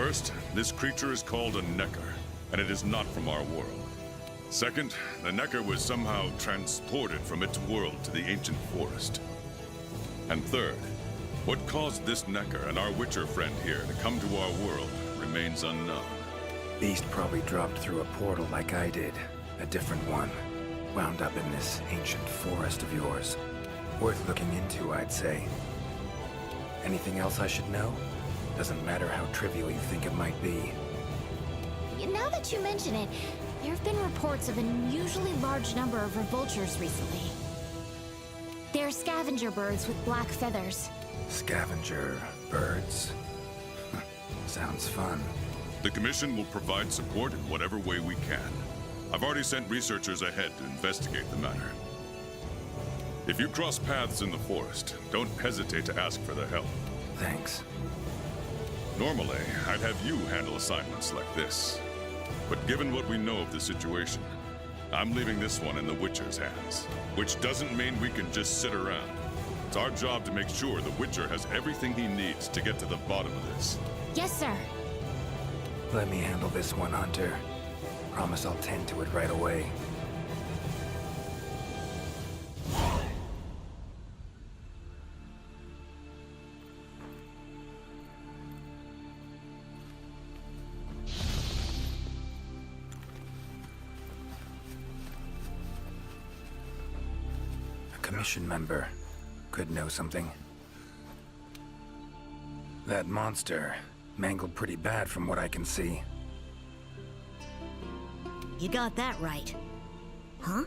First, this creature is called a Necker, and it is not from our world. Second, the Necker was somehow transported from its world to the ancient forest. And third, what caused this Necker and our Witcher friend here to come to our world remains unknown. Beast probably dropped through a portal like I did. A different one. Wound up in this ancient forest of yours. Worth looking into, I'd say. Anything else I should know? Doesn't matter how trivial you think it might be. Now that you mention it, there have been reports of an unusually large number of revoltures recently. They're scavenger birds with black feathers. Scavenger birds? Sounds fun. The Commission will provide support in whatever way we can. I've already sent researchers ahead to investigate the matter. If you cross paths in the forest, don't hesitate to ask for their help. Thanks. Normally, I'd have you handle assignments like this. But given what we know of the situation, I'm leaving this one in the Witcher's hands. Which doesn't mean we can just sit around. It's our job to make sure the Witcher has everything he needs to get to the bottom of this. Yes, sir. Let me handle this one, Hunter. Promise I'll tend to it right away. Commission member. Could know something. That monster mangled pretty bad from what I can see. You got that right. Huh?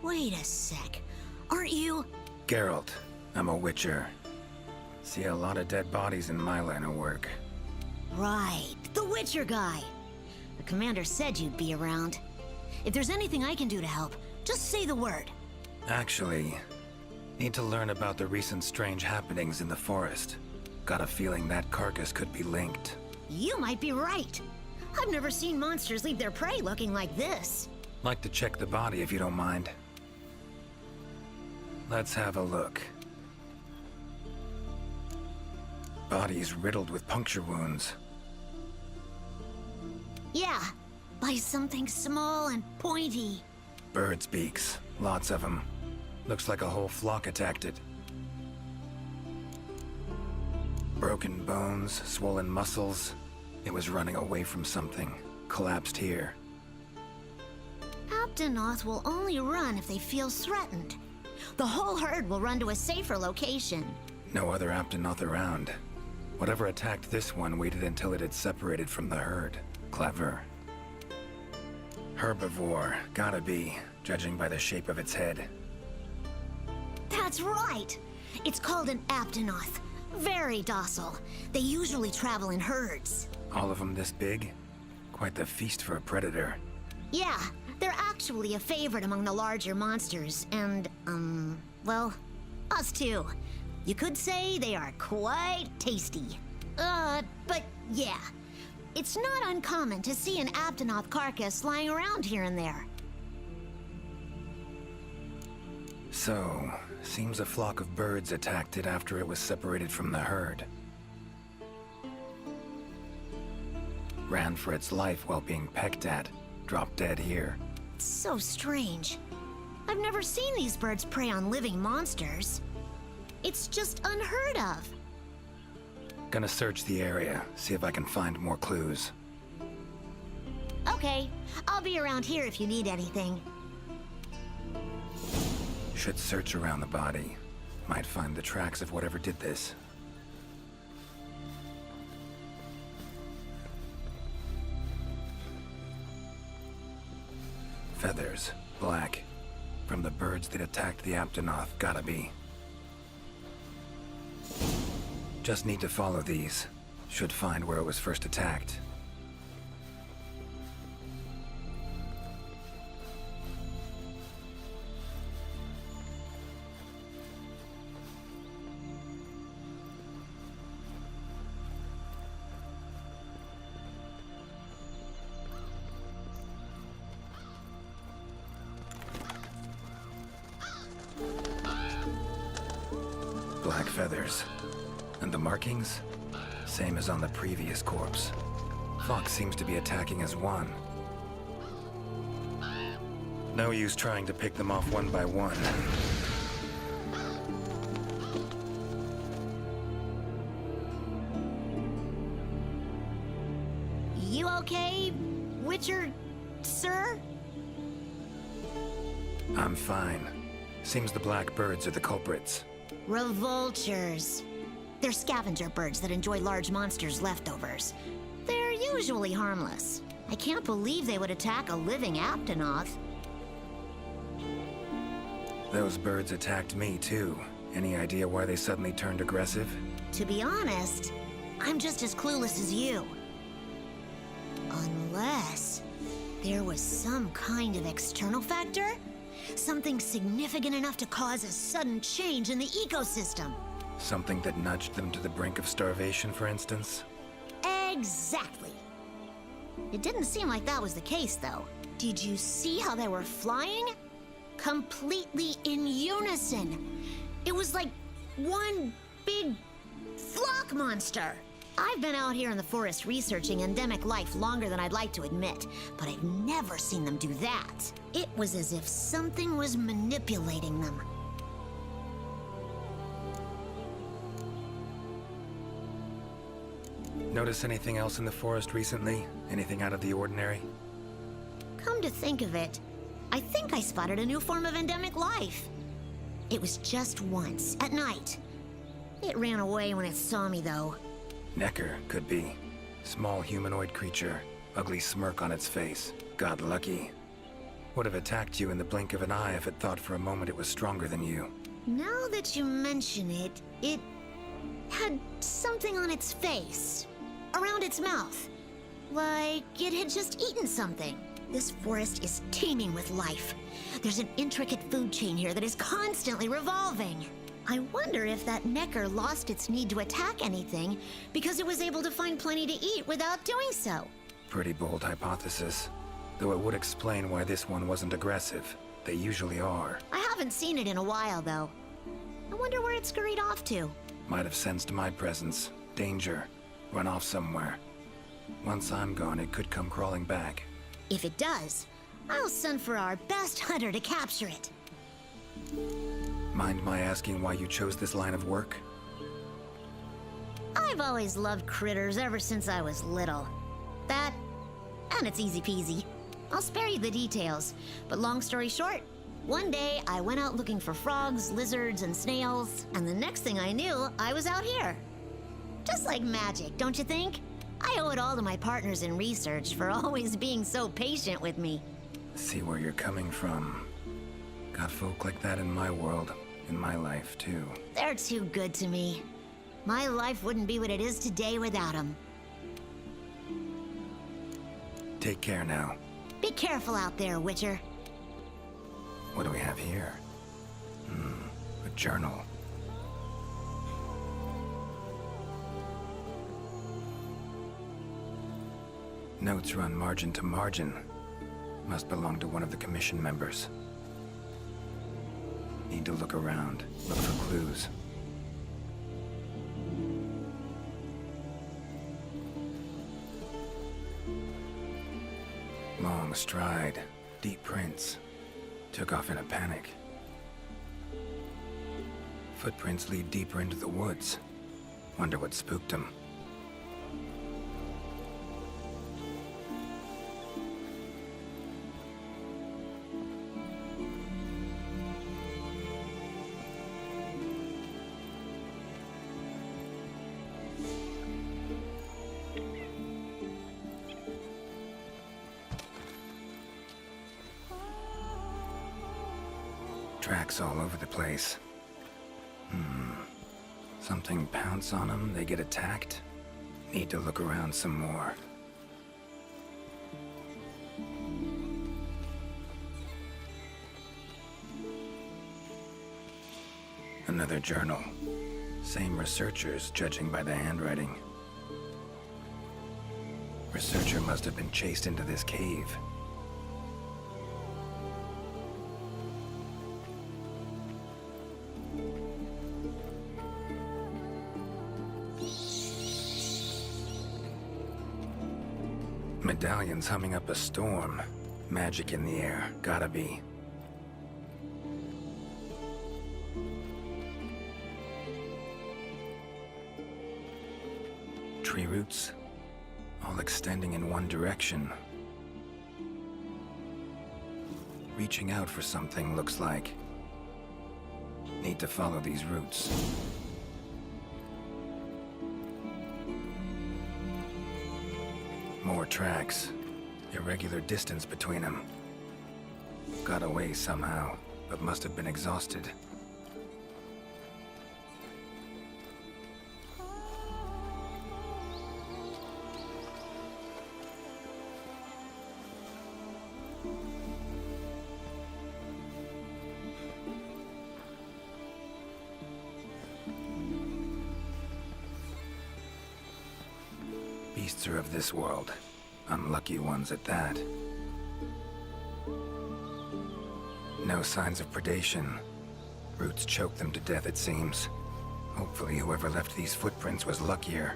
Wait a sec. Aren't you... Geralt. I'm a Witcher. See a lot of dead bodies in my line of work. Right, the Witcher guy. The commander said you'd be around. If there's anything I can do to help, just say the word. Actually, need to learn about the recent strange happenings in the forest. Got a feeling that carcass could be linked. You might be right. I've never seen monsters leave their prey looking like this. Like to check the body if you don't mind. Let's have a look. Body's riddled with puncture wounds. Yeah, by something small and pointy. Birds' beaks, lots of them. Looks like a whole flock attacked it. Broken bones, swollen muscles. It was running away from something. Collapsed here. Aptonoth will only run if they feel threatened. The whole herd will run to a safer location. No other Aptonoth around. Whatever attacked this one waited until it had separated from the herd. Clever. Herbivore, gotta be, judging by the shape of its head. That's right! It's called an Aptonoth. Very docile. They usually travel in herds. All of them this big? Quite the feast for a predator. Yeah, they're actually a favorite among the larger monsters, and, well, us too. You could say they are quite tasty. But yeah. It's not uncommon to see an Aptonoth carcass lying around here and there. So, seems a flock of birds attacked it after it was separated from the herd. Ran for its life while being pecked at. Dropped dead here. It's so strange. I've never seen these birds prey on living monsters. It's just unheard of. Gonna search the area, see if I can find more clues. Okay, I'll be around here if you need anything. Should search around the body. Might find the tracks of whatever did this. Feathers, black. From the birds that attacked the Aptonoth, gotta be. Just need to follow these. Should find where it was first attacked. Black feathers. And the markings? Same as on the previous corpse. Fox seems to be attacking as one. No use trying to pick them off one by one. You okay, Witcher, sir? I'm fine. Seems the black birds are the culprits. Revoltures. They're scavenger birds that enjoy large monsters' leftovers. They're usually harmless. I can't believe they would attack a living Aptonoth. Those birds attacked me too. Any idea why they suddenly turned aggressive? To be honest, I'm just as clueless as you. Unless there was some kind of external factor? Something significant enough to cause a sudden change in the ecosystem. Something that nudged them to the brink of starvation, for instance? Exactly. It didn't seem like that was the case, though. Did you see how they were flying? Completely in unison. It was like one big flock monster. I've been out here in the forest researching endemic life longer than I'd like to admit, but I've never seen them do that. It was as if something was manipulating them. Notice anything else in the forest recently? Anything out of the ordinary? Come to think of it, I think I spotted a new form of endemic life. It was just once, at night. It ran away when it saw me, though. Necker, could be. Small humanoid creature, ugly smirk on its face. Got lucky. Would have attacked you in the blink of an eye if it thought for a moment it was stronger than you. Now that you mention it, it had something on its face. Around its mouth. Like it had just eaten something. This forest is teeming with life. There's an intricate food chain here that is constantly revolving. I wonder if that Necker lost its need to attack anything because it was able to find plenty to eat without doing so. Pretty bold hypothesis. Though it would explain why this one wasn't aggressive. They usually are. I haven't seen it in a while, though. I wonder where it scurried off to. Might have sensed my presence. Danger. Run off somewhere. Once I'm gone, it could come crawling back. If it does, I'll send for our best hunter to capture it. Mind my asking why you chose this line of work? I've always loved critters ever since I was little. That, and it's easy peasy. I'll spare you the details, but long story short, one day I went out looking for frogs, lizards, and snails, and the next thing I knew, I was out here. Just like magic, don't you think? I owe it all to my partners in research for always being so patient with me. See where you're coming from. Got folk like that in my world, in my life too. They're too good to me. My life wouldn't be what it is today without them. Take care now. Be careful out there, Witcher. What do we have here? A journal. Notes run margin to margin. Must belong to one of the commission members. Need to look around, look for clues. Long stride, deep prints. Took off in a panic. Footprints lead deeper into the woods. Wonder what spooked him. Tracks all over the place. Something pounce on them, they get attacked. Need to look around some more. Another journal. Same researchers, judging by the handwriting. Researcher must have been chased into this cave. medallion's humming up a storm. Magic in the air, gotta be. Tree roots, all extending in one direction. Reaching out for something, looks like. Need to follow these roots. More tracks. Irregular distance between them. Got away somehow, but must have been exhausted. Beasts are of this world. Unlucky ones at that. No signs of predation. Roots choke them to death, it seems. Hopefully whoever left these footprints was luckier.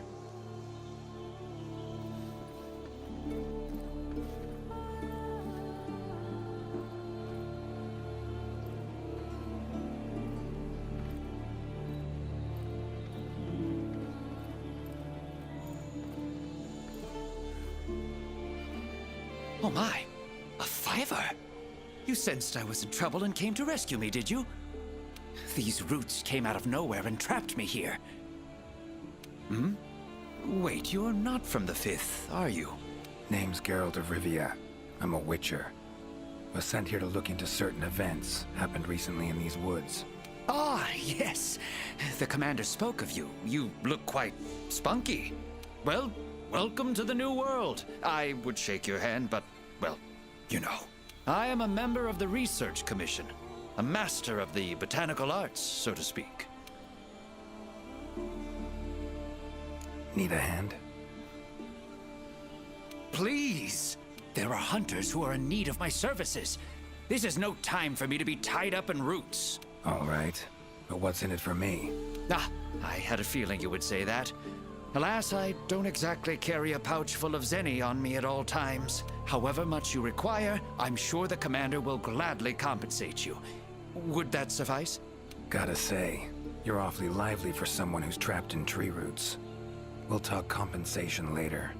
Oh my, a fiver! You sensed I was in trouble and came to rescue me, did you? These roots came out of nowhere and trapped me here. Hmm? Wait, you're not from the Fifth, are you? Name's Geralt of Rivia. I'm a witcher. Was sent here to look into certain events happened recently in these woods. Ah, yes. The commander spoke of you. You look quite spunky. Well, welcome to the new world. I would shake your hand, but, well, you know. I am a member of the Research Commission. A master of the botanical arts, so to speak. Need a hand? Please! There are hunters who are in need of my services. This is no time for me to be tied up in roots. All right. But what's in it for me? Ah, I had a feeling you would say that. Alas, I don't exactly carry a pouch full of zenny on me at all times. However much you require, I'm sure the commander will gladly compensate you. Would that suffice? Gotta say, you're awfully lively for someone who's trapped in tree roots. We'll talk compensation later.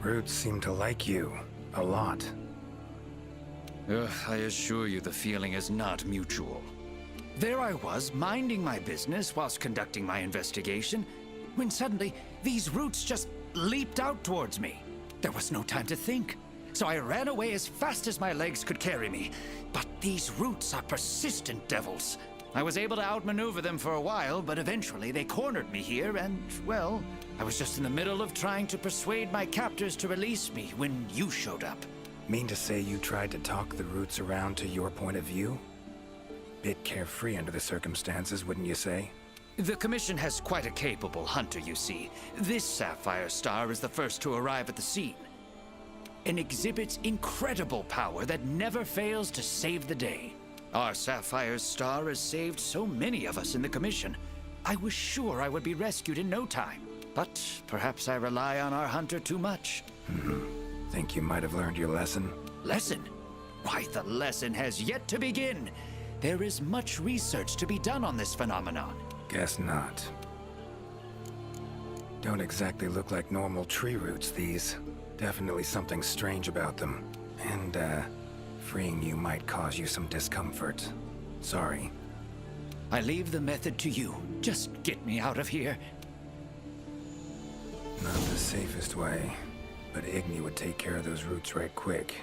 Roots seem to like you. A lot. I assure you the feeling is not mutual. There I was, minding my business whilst conducting my investigation, when suddenly these roots just leaped out towards me. There was no time to think, so I ran away as fast as my legs could carry me. But these roots are persistent devils. I was able to outmaneuver them for a while, but eventually they cornered me here and, well, I was just in the middle of trying to persuade my captors to release me when you showed up. Mean to say you tried to talk the roots around to your point of view? Bit carefree under the circumstances, wouldn't you say? The Commission has quite a capable hunter, you see. This Sapphire Star is the first to arrive at the scene, and exhibits incredible power that never fails to save the day. Our Sapphire Star has saved so many of us in the Commission. I was sure I would be rescued in no time, but perhaps I rely on our hunter too much. Think you might have learned your lesson? Lesson? Why, the lesson has yet to begin. There is much research to be done on this phenomenon. Guess not. Don't exactly look like normal tree roots, these. Definitely something strange about them. And, freeing you might cause you some discomfort. Sorry. I leave the method to you. Just get me out of here. Not the safest way, but Igni would take care of those roots right quick.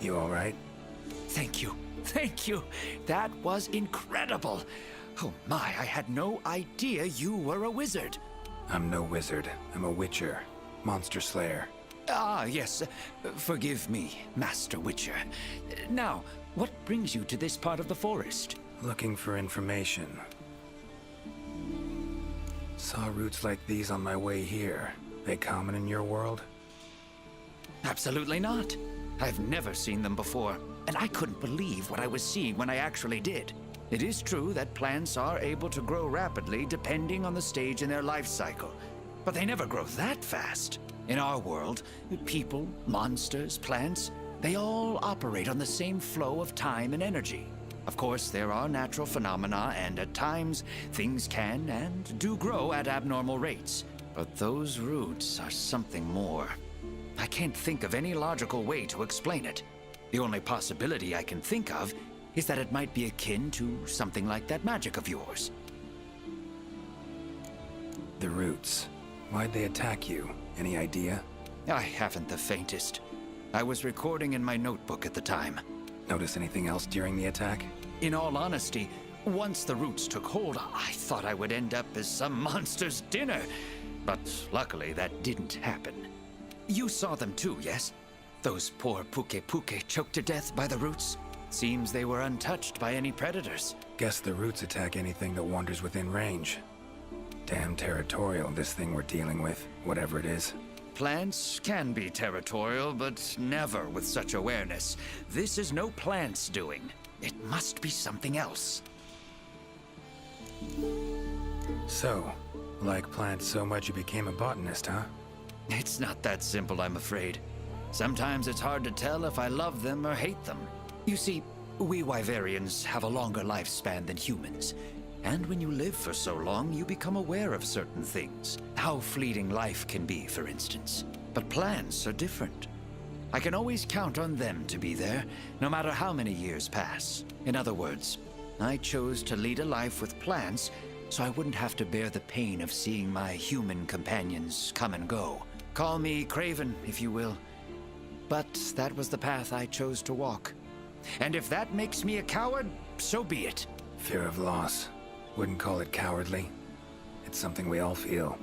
You all right? Thank you. Thank you. That was incredible. Oh my, I had no idea you were a wizard. I'm no wizard. I'm a witcher. Monster slayer. Ah, yes. Forgive me, Master Witcher. Now, what brings you to this part of the forest? Looking for information. Saw roots like these on my way here. They common in your world? Absolutely not. I've never seen them before, and I couldn't believe what I was seeing when I actually did. It is true that plants are able to grow rapidly depending on the stage in their life cycle, but they never grow that fast. In our world, people, monsters, plants, they all operate on the same flow of time and energy. Of course, there are natural phenomena, and at times, things can and do grow at abnormal rates. But those roots are something more. I can't think of any logical way to explain it. The only possibility I can think of is that it might be akin to something like that magic of yours. The roots. Why'd they attack you? Any idea? I haven't the faintest. I was recording in my notebook at the time. Notice anything else during the attack? In all honesty, once the roots took hold, I thought I would end up as some monster's dinner. But luckily, that didn't happen. You saw them too, yes? Those poor Puke choked to death by the roots? Seems they were untouched by any predators. Guess the roots attack anything that wanders within range. Damn territorial, this thing we're dealing with, whatever it is. Plants can be territorial, but never with such awareness. This is no plant's doing. It must be something else. So, like plants so much you became a botanist, huh? It's not that simple, I'm afraid. Sometimes it's hard to tell if I love them or hate them. You see, we Wyverians have a longer lifespan than humans. And when you live for so long, you become aware of certain things. How fleeting life can be, for instance. But plants are different. I can always count on them to be there, no matter how many years pass. In other words, I chose to lead a life with plants so I wouldn't have to bear the pain of seeing my human companions come and go. Call me craven, if you will. But that was the path I chose to walk. And if that makes me a coward, so be it. Fear of loss. Wouldn't call it cowardly. It's something we all feel.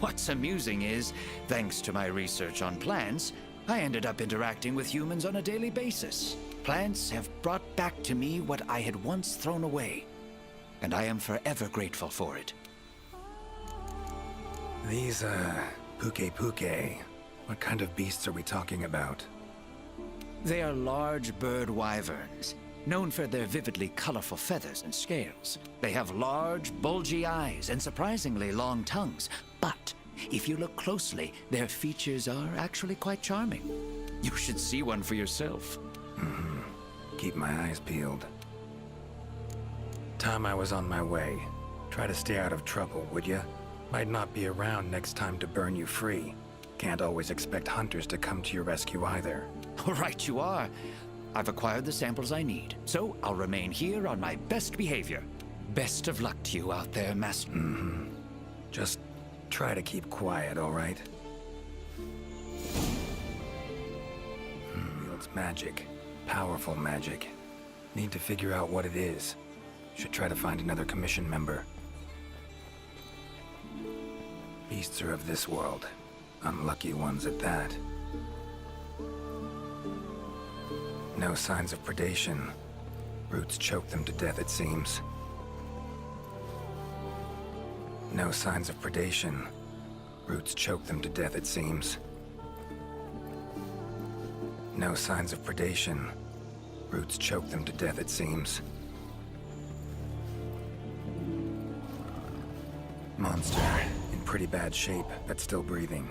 What's amusing is, thanks to my research on plants, I ended up interacting with humans on a daily basis. Plants have brought back to me what I had once thrown away, and I am forever grateful for it. These, Puke. What kind of beasts are we talking about? They are large bird wyverns, known for their vividly colorful feathers and scales. They have large, bulgy eyes and surprisingly long tongues, but if you look closely, their features are actually quite charming. You should see one for yourself. Keep my eyes peeled. Time I was on my way. Try to stay out of trouble, would ya? Might not be around next time to burn you free. Can't always expect hunters to come to your rescue either. Right you are. I've acquired the samples I need, so I'll remain here on my best behavior. Best of luck to you out there, Master. Just try to keep quiet, all right? It's magic. Powerful magic. Need to figure out what it is. Should try to find another commission member. Beasts are of this world. Unlucky ones at that. No signs of predation. Roots choke them to death, it seems. No signs of predation. Roots choke them to death, it seems. No signs of predation. Roots choke them to death, it seems. Monster, in pretty bad shape, but still breathing.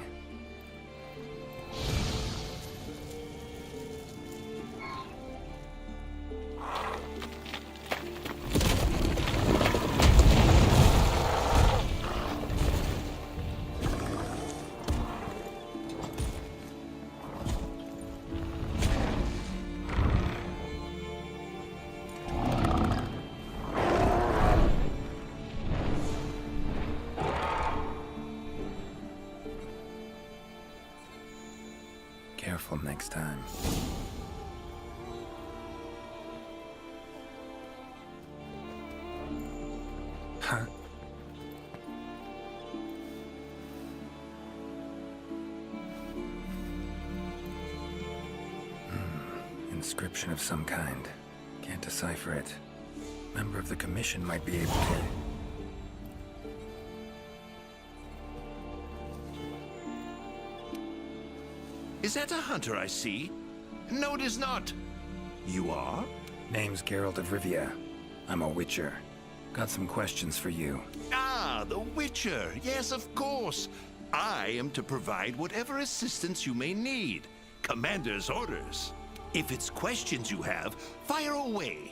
Careful next time. Huh? Inscription of some kind. Can't decipher it. Member of the commission might be able to. Is that a hunter I see? No, it is not. You are? Name's Geralt of Rivia. I'm a witcher. Got some questions for you. Ah, the Witcher. Yes, of course. I am to provide whatever assistance you may need. Commander's orders. If it's questions you have, fire away.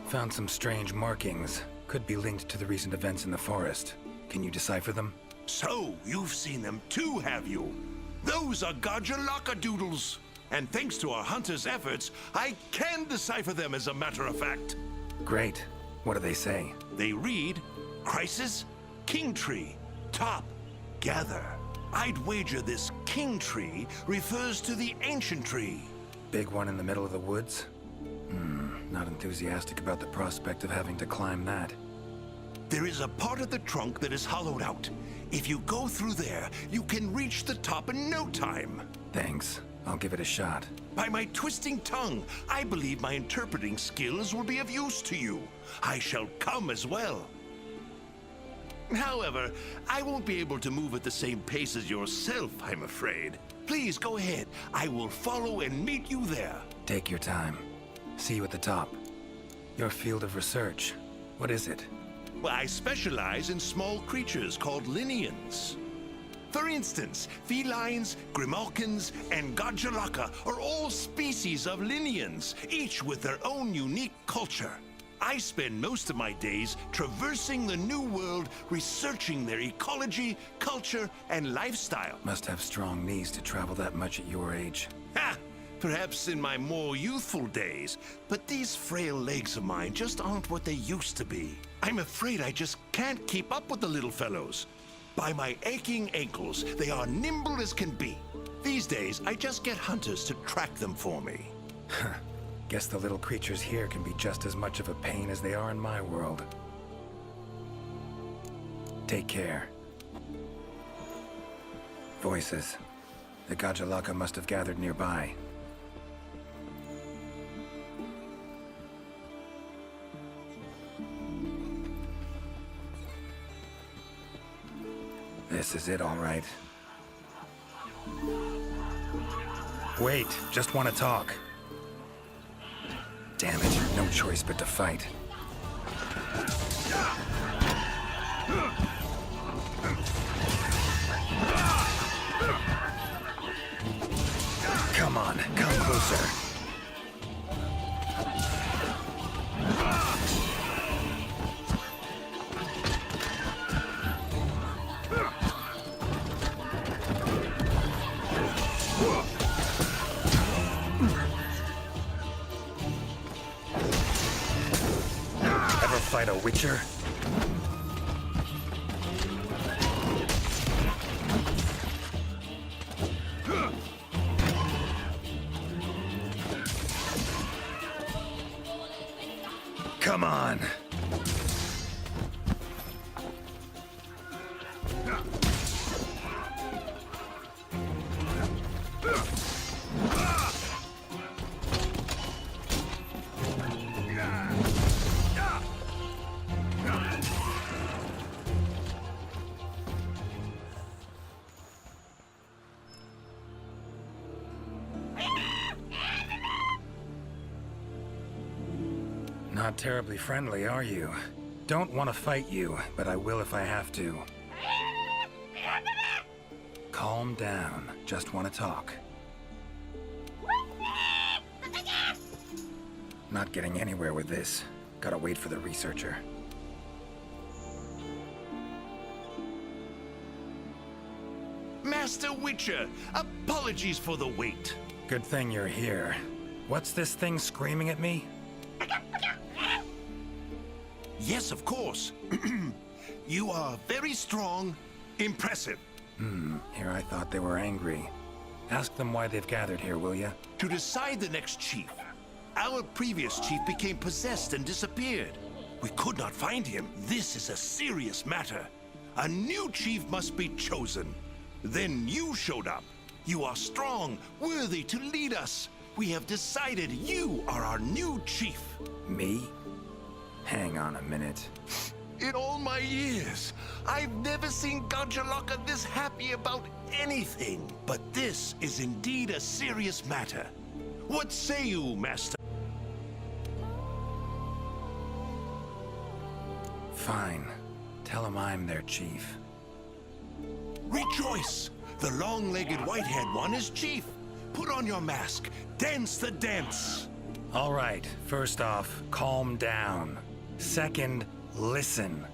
Found some strange markings. Could be linked to the recent events in the forest. Can you decipher them? So, you've seen them too, have you? Those are Gajalaka doodles. And thanks to our hunter's efforts, I can decipher them as a matter of fact. Great. What do they say? They read, Crisis, King Tree, Top, Gather. I'd wager this King Tree refers to the ancient tree. Big one in the middle of the woods? Not enthusiastic about the prospect of having to climb that. There is a part of the trunk that is hollowed out. If you go through there, you can reach the top in no time. Thanks. I'll give it a shot. By my twisting tongue, I believe my interpreting skills will be of use to you. I shall come as well. However, I won't be able to move at the same pace as yourself, I'm afraid. Please go ahead. I will follow and meet you there. Take your time. See you at the top. Your field of research. What is it? Well, I specialize in small creatures called Linians. For instance, felines, grimalkins, and Gajalaka are all species of Linians, each with their own unique culture. I spend most of my days traversing the New World, researching their ecology, culture, and lifestyle. Must have strong knees to travel that much at your age. Ha! Perhaps in my more youthful days, but these frail legs of mine just aren't what they used to be. I'm afraid I just can't keep up with the little fellows. By my aching ankles, they are nimble as can be. These days, I just get hunters to track them for me. Guess the little creatures here can be just as much of a pain as they are in my world. Take care. Voices. The Gajalaka must have gathered nearby. This is it, all right. Wait, just want to talk. Damn it, no choice but to fight. Come on, come closer. Fight a witcher? Come on. Not terribly friendly, are you? Don't want to fight you, but I will if I have to. Calm down. Just want to talk. Not getting anywhere with this. Gotta wait for the researcher. Master Witcher, apologies for the wait. Good thing you're here. What's this thing screaming at me? Yes, of course. You are very strong, impressive. Here I thought they were angry. Ask them why they've gathered here, will ya? To decide the next chief. Our previous chief became possessed and disappeared. We could not find him. This is a serious matter. A new chief must be chosen. Then you showed up. You are strong, worthy to lead us. We have decided you are our new chief. Me? Hang on a minute. In all my years, I've never seen Gajalaka this happy about anything. But this is indeed a serious matter. What say you, Master? Fine. Tell him I'm their chief. Rejoice! The long-legged white-haired one is chief. Put on your mask. Dance the dance. All right, first off, calm down. Second, listen.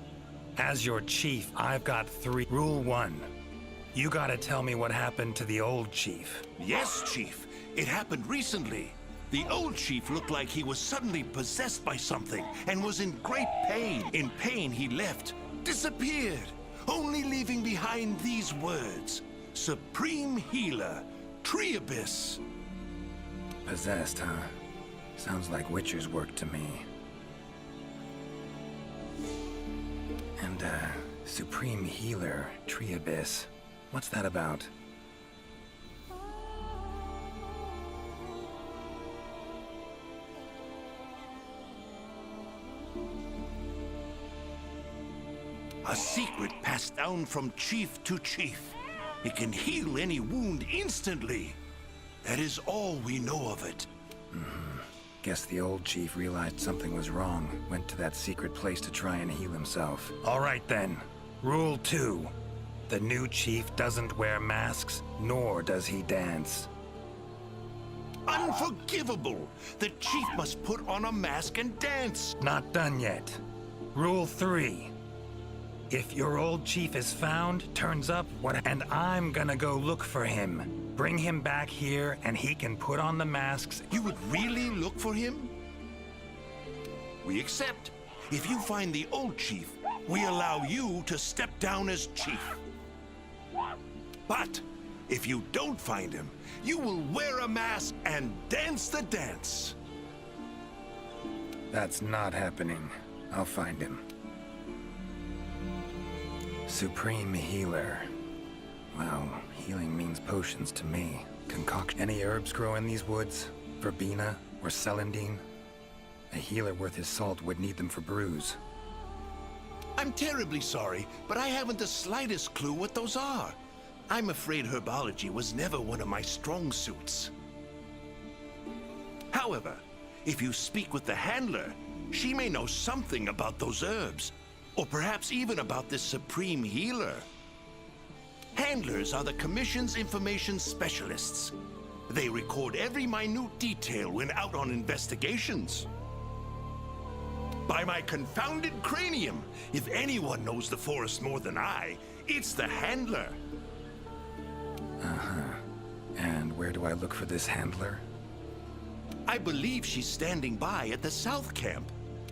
As your chief, I've got 3. Rule 1. You gotta tell me what happened to the old chief. Yes, Chief. It happened recently. The old chief looked like he was suddenly possessed by something and was in great pain. In pain, he left, disappeared, only leaving behind these words. Supreme Healer, Triabis. Possessed, huh? Sounds like Witcher's work to me. And, Supreme Healer, Triabis. What's that about? A secret passed down from chief to chief. It can heal any wound instantly. That is all we know of it. Guess the old chief realized something was wrong, went to that secret place to try and heal himself. All right then. Rule 2. The new chief doesn't wear masks, nor does he dance. Unforgivable! The chief must put on a mask and dance. Not done yet. Rule 3. If your old chief is found, turns up, and I'm gonna go look for him. Bring him back here, and he can put on the masks. You would really look for him? We accept. If you find the old chief, we allow you to step down as chief. But if you don't find him, you will wear a mask and dance the dance. That's not happening. I'll find him. Supreme Healer. Well, healing means potions to me. Concoct any herbs grow in these woods? Verbena or celandine? A healer worth his salt would need them for brews. I'm terribly sorry, but I haven't the slightest clue what those are. I'm afraid herbology was never one of my strong suits. However, if you speak with the handler, she may know something about those herbs, or perhaps even about this supreme healer. Handlers are the Commission's information specialists. They record every minute detail when out on investigations. By my confounded cranium, if anyone knows the forest more than I, it's the handler. And where do I look for this handler? I believe she's standing by at the South Camp.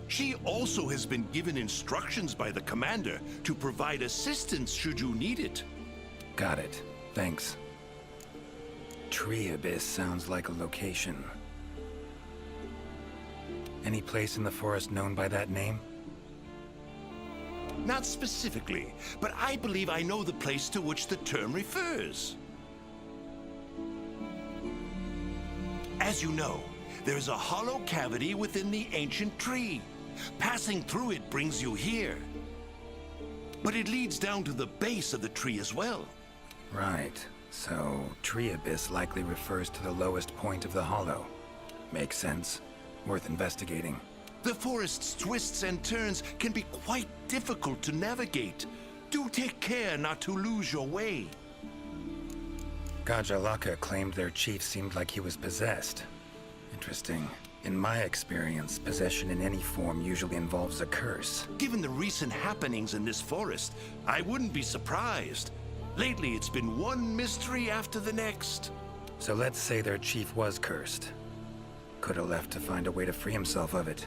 She also has been given instructions by the commander to provide assistance should you need it. Got it. Thanks. Triabis sounds like a location. Any place in the forest known by that name? Not specifically, but I believe I know the place to which the term refers. As you know, there's a hollow cavity within the ancient tree. Passing through it brings you here. But it leads down to the base of the tree as well. Right. So, Triabis likely refers to the lowest point of the hollow. Makes sense. Worth investigating. The forest's twists and turns can be quite difficult to navigate. Do take care not to lose your way. Gajalaka claimed their chief seemed like he was possessed. Interesting. In my experience, possession in any form usually involves a curse. Given the recent happenings in this forest, I wouldn't be surprised. Lately, it's been one mystery after the next. So let's say their chief was cursed. Could have left to find a way to free himself of it.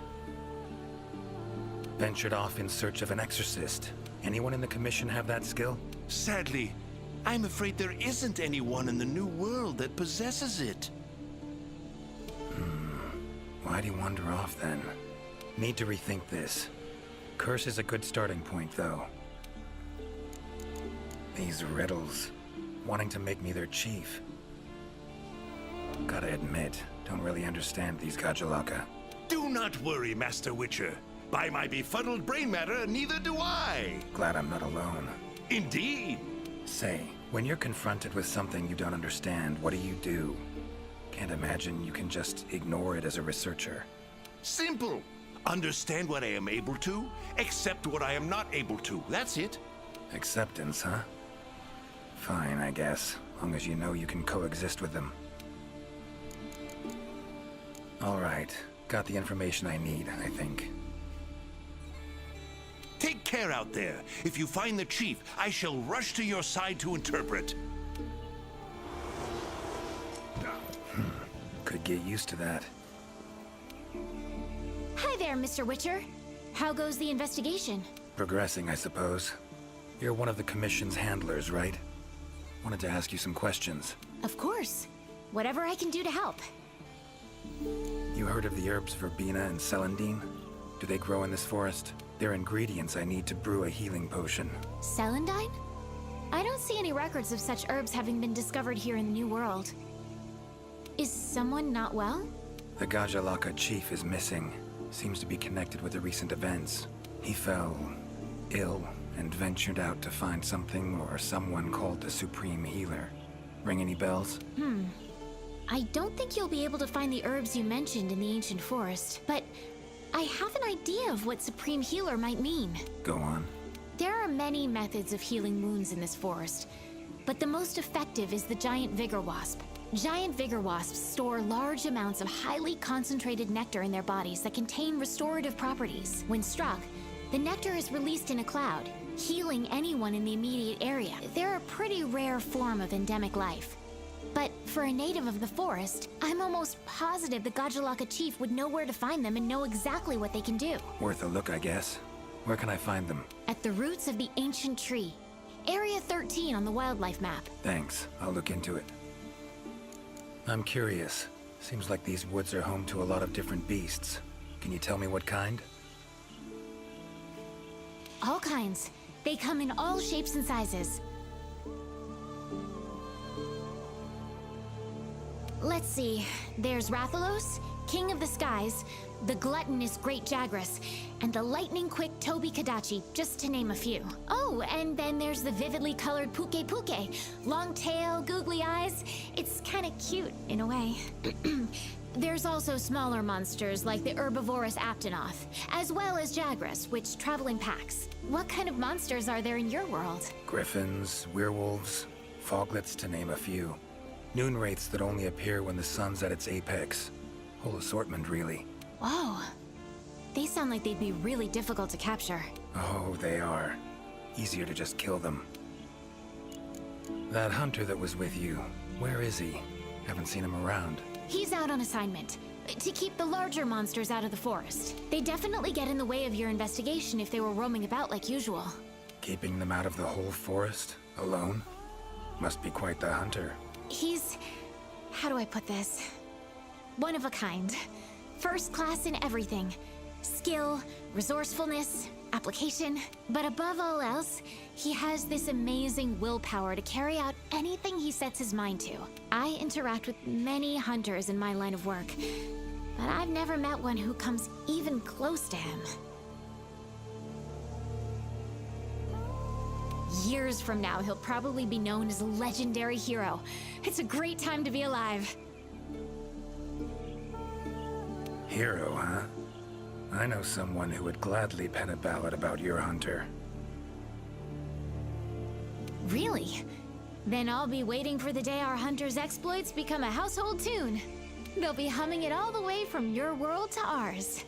Ventured off in search of an exorcist. Anyone in the Commission have that skill? Sadly, I'm afraid there isn't anyone in the New World that possesses it. Why'd he wander off then? Need to rethink this. Curse is a good starting point, though. These riddles, wanting to make me their chief. Gotta admit, don't really understand these Gajalaka. Do not worry, Master Witcher. By my befuddled brain matter, neither do I. Glad I'm not alone. Indeed. Say, when you're confronted with something you don't understand, what do? Can't imagine you can just ignore it as a researcher. Simple. Understand what I am able to, accept what I am not able to. That's it. Acceptance, huh? Fine, I guess. Long as you know you can coexist with them. All right. Got the information I need, I think. Take care out there. If you find the chief, I shall rush to your side to interpret. Could get used to that. Hi there, Mr. Witcher. How goes the investigation? Progressing, I suppose. You're one of the Commission's handlers, right? Wanted to ask you some questions. Of course. Whatever I can do to help. You heard of the herbs verbena and celandine? Do they grow in this forest? They're ingredients I need to brew a healing potion. Celandine? I don't see any records of such herbs having been discovered here in the New World. Is someone not well? The Gajalaka chief is missing. Seems to be connected with the recent events. He fell ill and ventured out to find something or someone called the Supreme Healer. Ring any bells? I don't think you'll be able to find the herbs you mentioned in the ancient forest, but I have an idea of what Supreme Healer might mean. Go on. There are many methods of healing wounds in this forest, but the most effective is the giant vigor wasp. Giant vigor wasps store large amounts of highly concentrated nectar in their bodies that contain restorative properties. When struck, the nectar is released in a cloud, healing anyone in the immediate area. They're a pretty rare form of endemic life. But for a native of the forest, I'm almost positive the Gajalaka chief would know where to find them and know exactly what they can do. Worth a look, I guess. Where can I find them? At the roots of the ancient tree. Area 13 on the wildlife map. Thanks. I'll look into it. I'm curious. Seems like these woods are home to a lot of different beasts. Can you tell me what kind? All kinds. They come in all shapes and sizes. Let's see. There's Rathalos, King of the Skies, the gluttonous Great Jagras, and the lightning-quick Toby Kadachi, just to name a few. Oh, and then there's the vividly colored Puke Puke. Long tail, googly eyes. It's kinda cute, in a way. There's also smaller monsters like the herbivorous Aptonoth, as well as Jagras, which travel in packs. What kind of monsters are there in your world? Griffins, werewolves, foglets, to name a few. Noon wraiths that only appear when the sun's at its apex. Whole assortment, really. Whoa. They sound like they'd be really difficult to capture. Oh, they are. Easier to just kill them. That hunter that was with you, where is he? Haven't seen him around. He's out on assignment. To keep the larger monsters out of the forest. They definitely get in the way of your investigation if they were roaming about like usual. Keeping them out of the whole forest? Alone? Must be quite the hunter. He's... how do I put this? One of a kind. First class in everything. Skill, resourcefulness, application. But above all else, he has this amazing willpower to carry out anything he sets his mind to. I interact with many hunters in my line of work, but I've never met one who comes even close to him. Years from now, he'll probably be known as a legendary hero. It's a great time to be alive. Hero, huh? I know someone who would gladly pen a ballad about your hunter. Really? Then I'll be waiting for the day our hunter's exploits become a household tune. They'll be humming it all the way from your world to ours.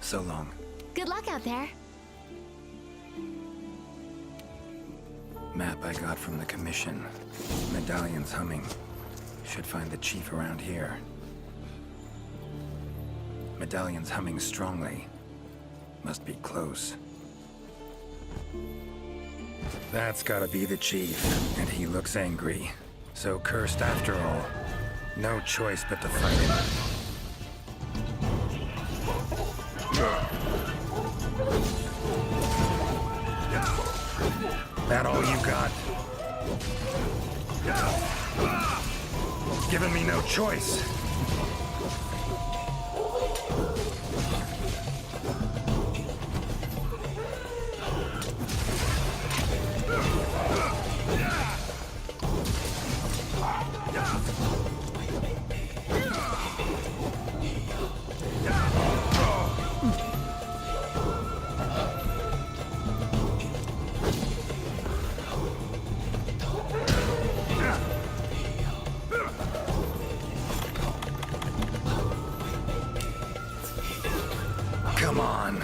So long. Good luck out there. Map I got from the Commission. Medallion's humming. Should find the chief around here. Medallion's humming strongly. Must be close. That's gotta be the chief, and he looks angry. So cursed after all. No choice but to fight him. That all you got? Giving me no choice. Come on.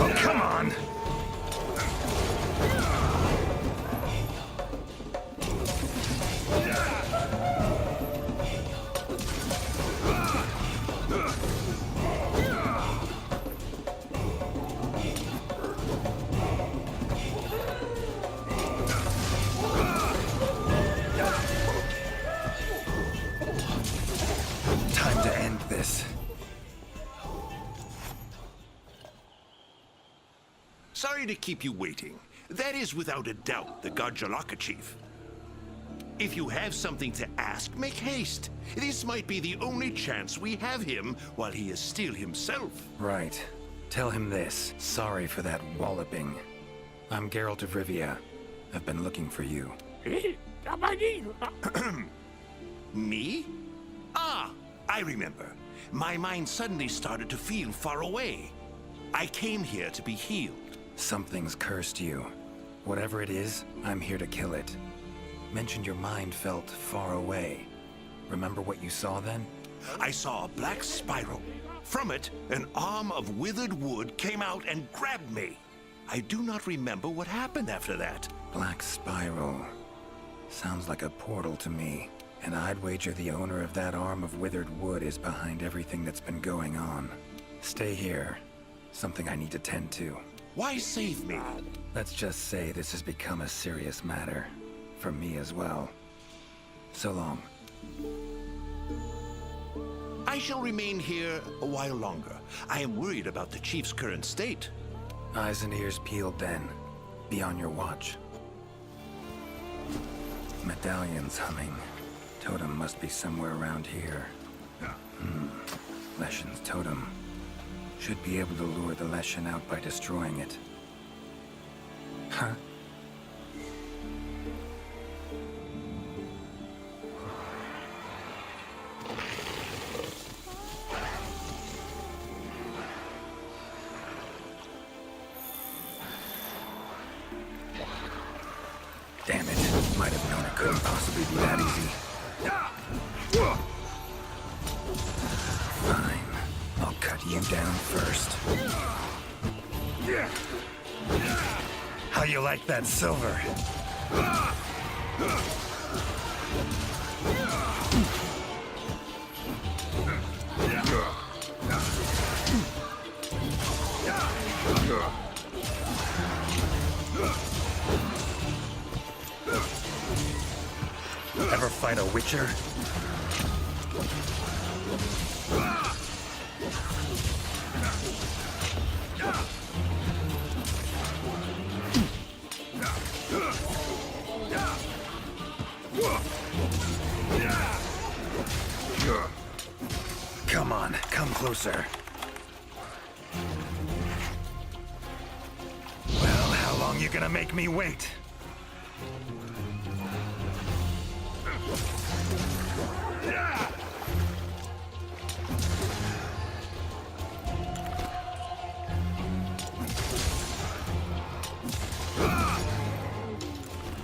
Oh, come on! Time to end this. Sorry to keep you waiting. That is without a doubt the Gajjalaka chief. If you have something to ask, make haste. This might be the only chance we have him while he is still himself. Right. Tell him this. Sorry for that walloping. I'm Geralt of Rivia. I've been looking for you. Me? Ah, I remember. My mind suddenly started to feel far away. I came here to be healed. Something's cursed you. Whatever it is, I'm here to kill it. Mentioned your mind felt far away. Remember what you saw then? I saw a black spiral. From it, an arm of withered wood came out and grabbed me. I do not remember what happened after that. Black spiral. Sounds like a portal to me. And I'd wager the owner of that arm of withered wood is behind everything that's been going on. Stay here. Something I need to tend to. Why save me? Let's just say this has become a serious matter. For me as well. So long. I shall remain here a while longer. I am worried about the chief's current state. Eyes and ears peeled then. Be on your watch. Medallions humming. Totem must be somewhere around here. Leshen's totem. Should be able to lure the Leshen out by destroying it. Huh? Damn it. Might have known it couldn't possibly be that easy. Fine. I'll cut you down first. How you like that silver? Ever fight a witcher? Come on, come closer. Well, how long you gonna make me wait?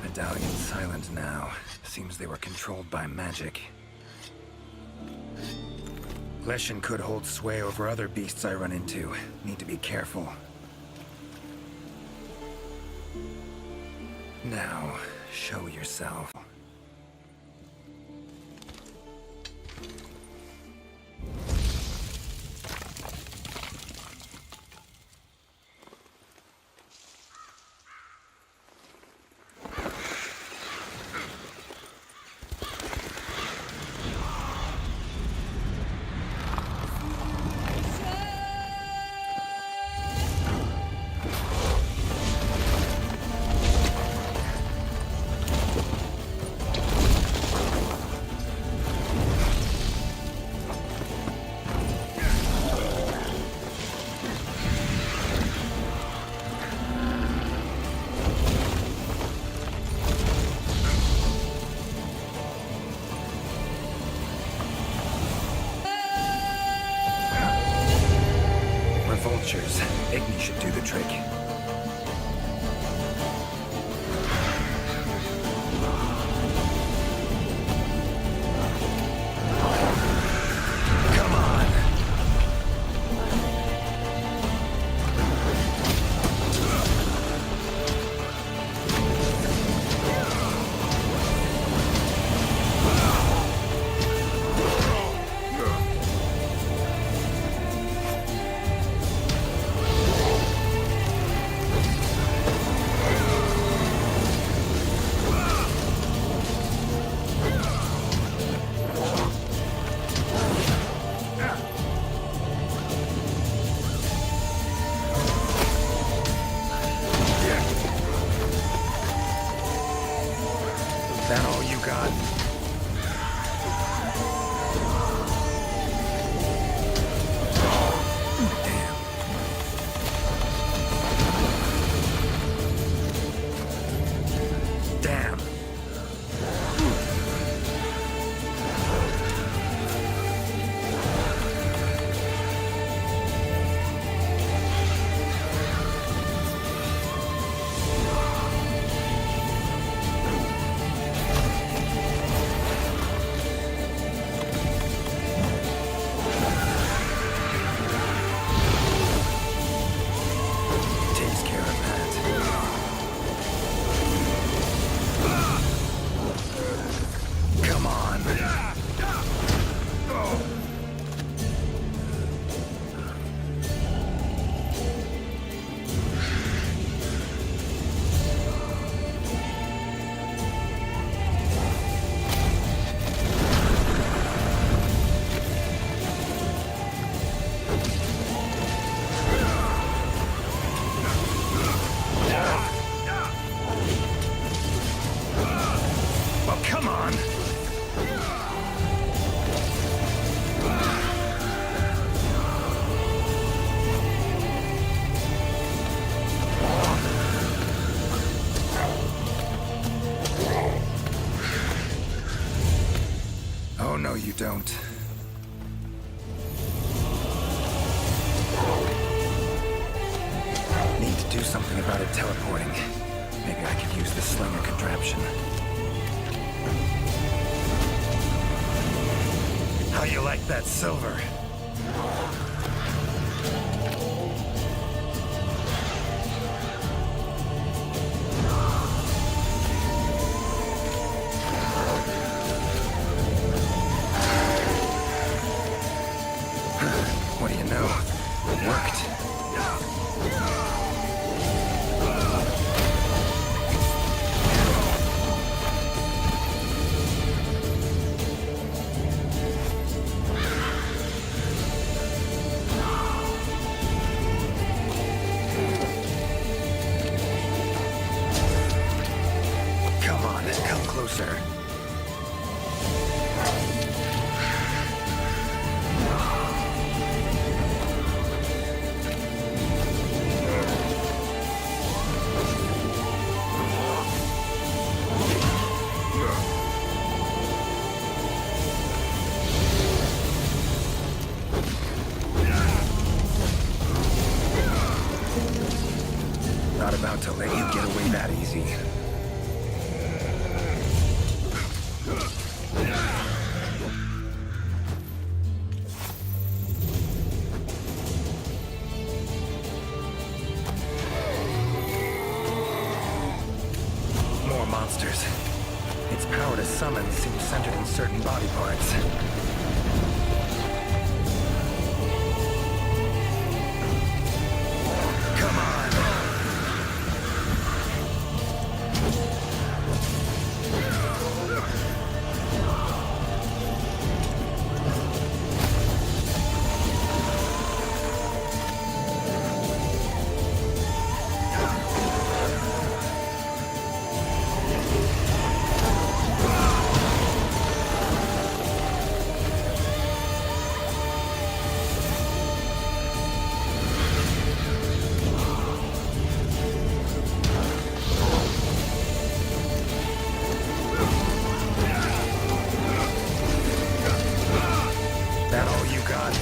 Medallion's silent now. Seems they were controlled by magic. Leshen could hold sway over other beasts I run into. Need to be careful. Now, show yourself. don't. Need to do something about it teleporting. Maybe I could use the slinger contraption. How you like that silver? What do you know? It worked. Come on, come closer. Not about to let you get away that easy. More monsters. Its power to summon seems centered in certain body parts. Come on! That all you got?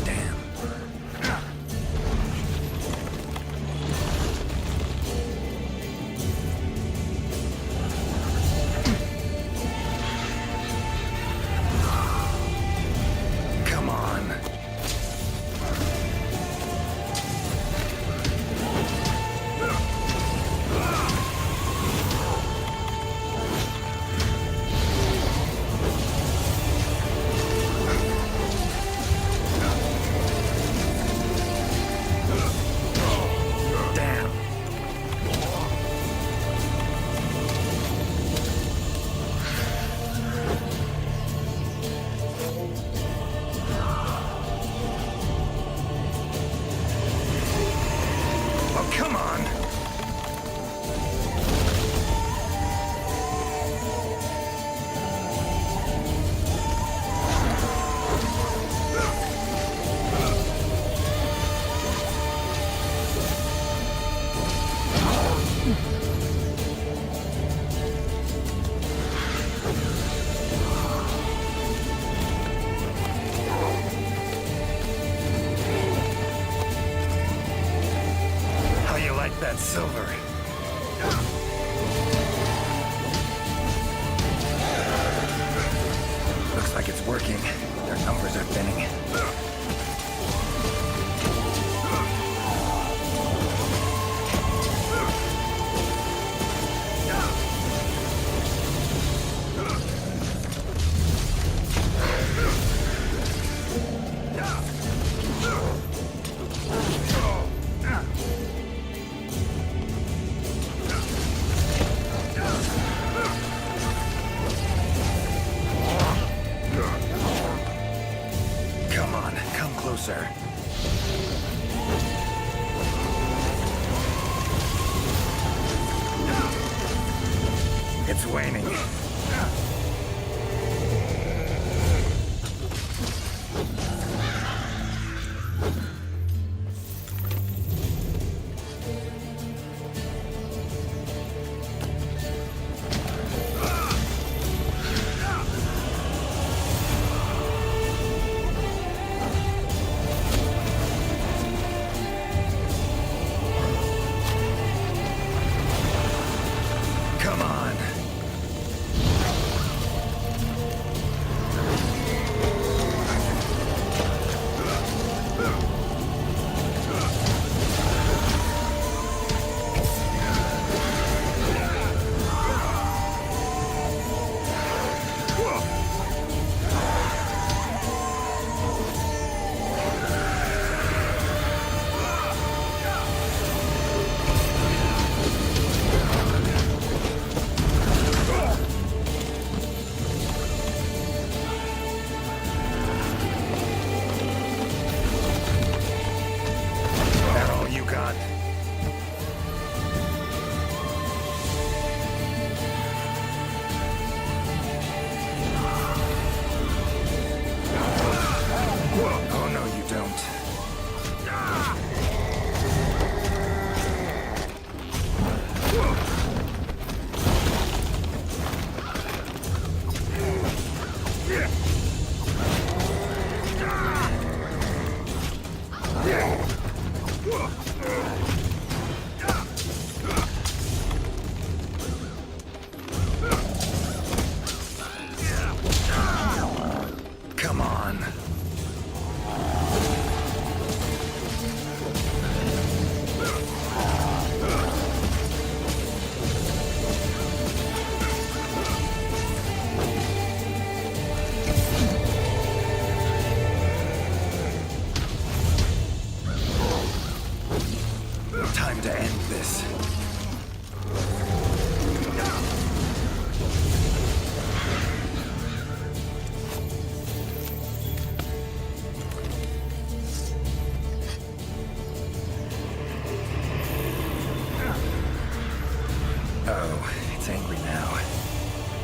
Damn. Come on. Damn. Oh, come on! How you like that silver? Looks like it's working. Their numbers are thinning. Come on.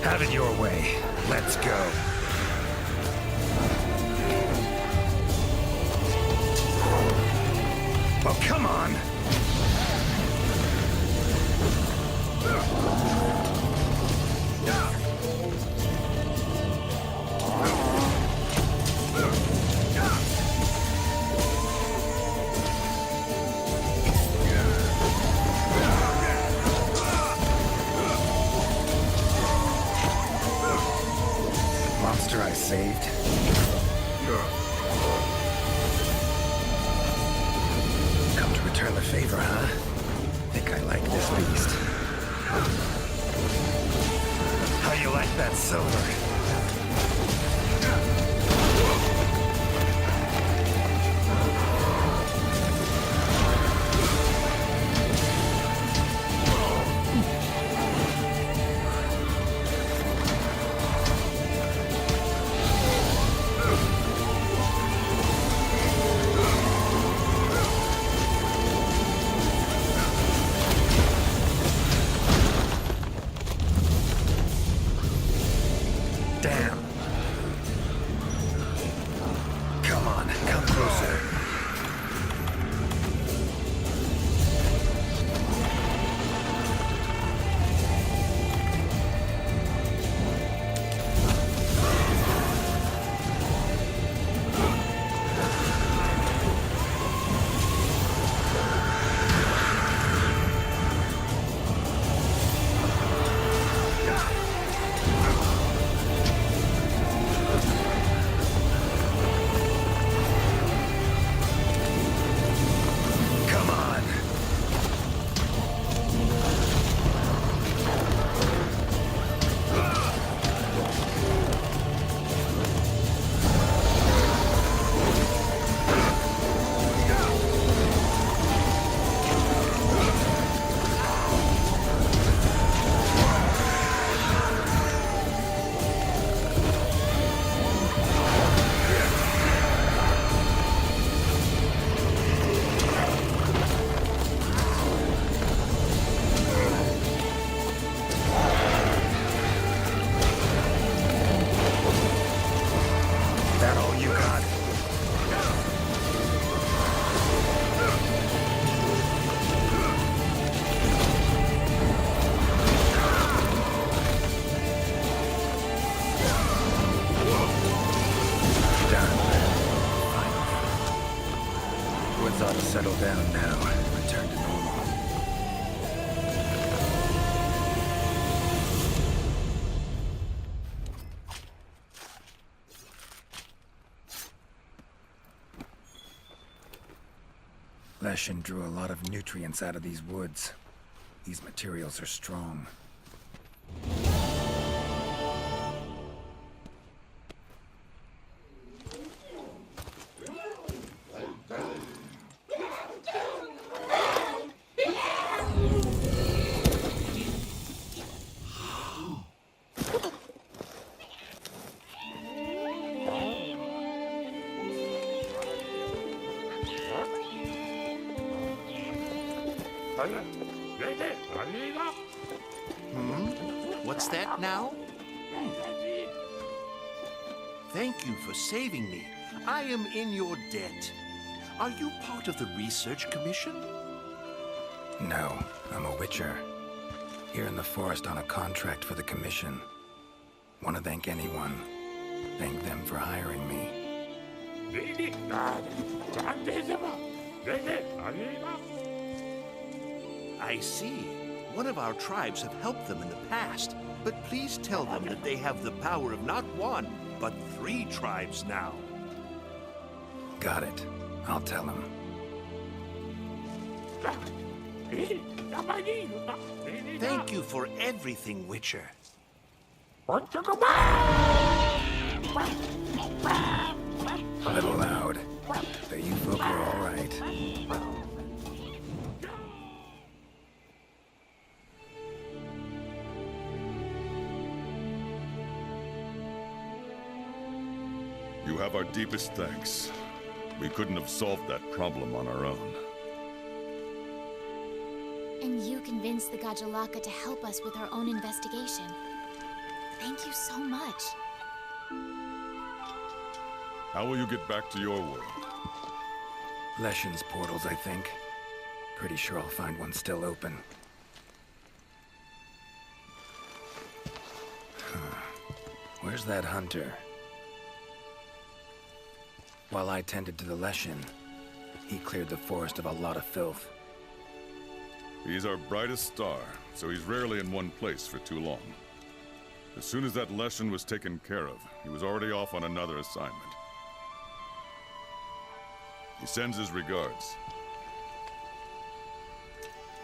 Have it your way. Let's go. Oh, come on! Monster I saved. Come to return the favor, huh? Think I like this beast. How you like that silver? Damn. Come on, come closer. Settle down now. Return to normal. Leshen drew a lot of nutrients out of these woods. These materials are strong. What's that now? Thank you for saving me. I am in your debt. Are you part of the research commission? No, I'm a witcher. Here in the forest on a contract for the commission. Want to thank anyone. Thank them for hiring me. I see. One of our tribes have helped them in the past, but please tell them that they have the power of not one, but 3 tribes now. Got it. I'll tell them. Thank you for everything, Witcher. A little loud, but you folk are all right. You have our deepest thanks. We couldn't have solved that problem on our own. And you convinced the Gajalaka to help us with our own investigation. Thank you so much. How will you get back to your world? Leshen's portals, I think. Pretty sure I'll find one still open. Where's that hunter? While I tended to the Leshen, he cleared the forest of a lot of filth. He's our brightest star, so he's rarely in one place for too long. As soon as that Leshen was taken care of, he was already off on another assignment. He sends his regards.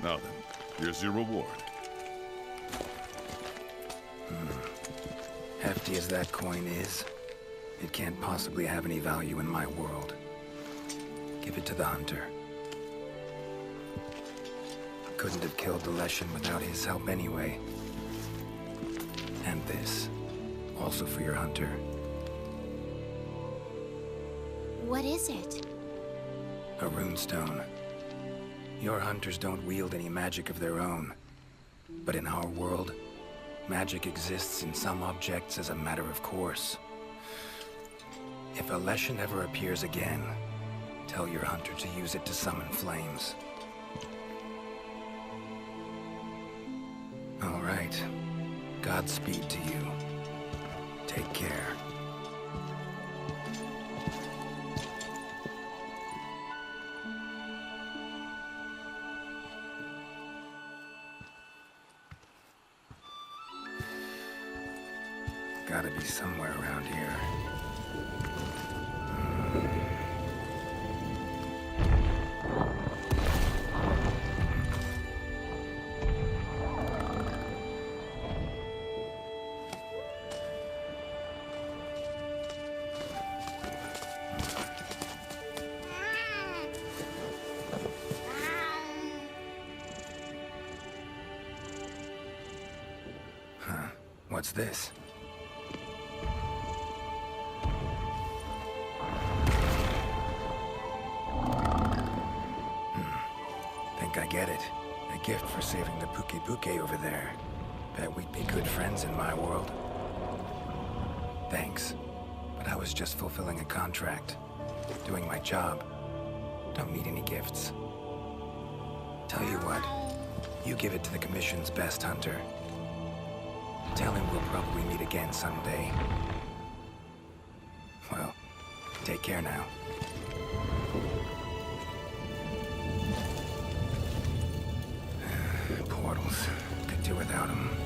Now then, here's your reward. Hefty as that coin is, it can't possibly have any value in my world. Give it to the hunter. Couldn't have killed the Leshen without his help anyway. And this, also for your hunter. What is it? A runestone. Your hunters don't wield any magic of their own. But in our world, magic exists in some objects as a matter of course. If a Leshen ever appears again, tell your hunter to use it to summon flames. All right. Godspeed to you. Take care. Gotta be somewhere around here. Huh. What's this? I get it. A gift for saving the Puke over there. Bet we'd be good friends in my world. Thanks. But I was just fulfilling a contract. Doing my job. Don't need any gifts. Tell you what. You give it to the Commission's best hunter. Tell him we'll probably meet again someday. Well, take care now. do without him.